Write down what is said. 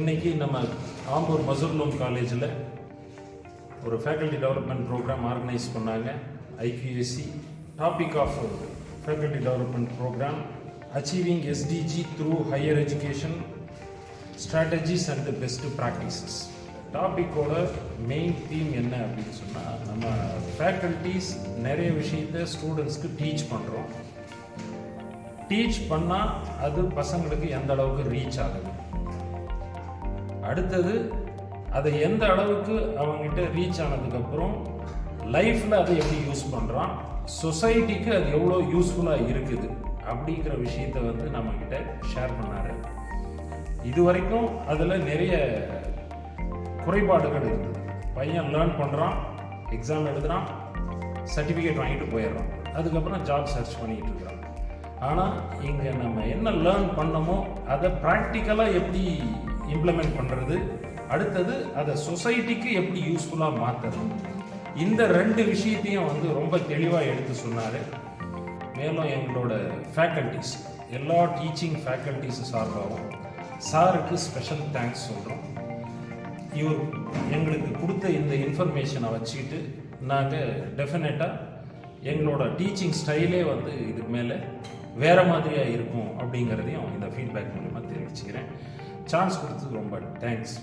இன்றைக்கி நம்ம ஆம்பூர் மசூர்லூம் காலேஜில் ஒரு ஃபேக்கல்ட்டி டெவலப்மெண்ட் ப்ரோக்ராம் ஆர்கனைஸ் பண்ணாங்க. IQSC topic of faculty development program achieving SDG through higher education strategies and best practices. டாப்பிக்கோட மெயின் தீம் என்ன அப்படின்னு சொன்னால், நம்ம ஃபேக்கல்ட்டிஸ் நிறைய விஷயத்தை ஸ்டூடெண்ட்ஸ்க்கு டீச் பண்ணுறோம். டீச் பண்ணால் அது பசங்களுக்கு எந்த அளவுக்கு ரீச் ஆகுது, அடுத்தது அதை எந்த அளவுக்கு அவங்ககிட்ட ரீச் ஆனதுக்கப்புறம் லைஃப்பில் அதை எப்படி யூஸ் பண்ணுறான், சொசைட்டிக்கு அது எவ்வளோ யூஸ்ஃபுல்லாக இருக்குது அப்படிங்கிற விஷயத்தை வந்து நம்மக்கிட்ட ஷேர் பண்ணார். இது வரைக்கும் அதில் நிறைய குறைபாடுகள் இருக்குது. பையன் லேர்ன் பண்ணுறான், எக்ஸாம் எழுதுகிறான், சர்டிஃபிகேட் வாங்கிட்டு போயிடுறான், அதுக்கப்புறம் ஜாப் சர்ச் பண்ணிகிட்டு இருக்கிறான். ஆனால் இங்கே நம்ம என்ன லேர்ன் பண்ணமோ அதை ப்ராக்டிக்கலாக எப்படி இம்ப்ளிமெண்ட் பண்ணுறது, அடுத்தது அதை சொசைட்டிக்கு எப்படி யூஸ்ஃபுல்லாக மாற்றுறது, இந்த ரெண்டு விஷயத்தையும் வந்து ரொம்ப தெளிவாக எடுத்து சொன்னார். மேலும் எங்களோட ஃபேக்கல்ட்டிஸ், எல்லா டீச்சிங் ஃபேக்கல்ட்டிஸ் சார்பாகவும் சாருக்கு ஸ்பெஷல் தேங்க்ஸ் சொல்கிறோம். இவர் எங்களுக்கு கொடுத்த இந்த இன்ஃபர்மேஷனை வச்சுக்கிட்டு நாங்கள் டெஃபினட்டாக எங்களோட டீச்சிங் ஸ்டைலே வந்து இதுக்கு மேலே வேறு மாதிரியாக இருக்கும் அப்படிங்கிறதையும் இந்த ஃபீட்பேக் மூலமாக தெரிவிச்சுக்கிறேன். சான்ஸ் கொடுத்தது ரொம்ப தேங்க்ஸ்.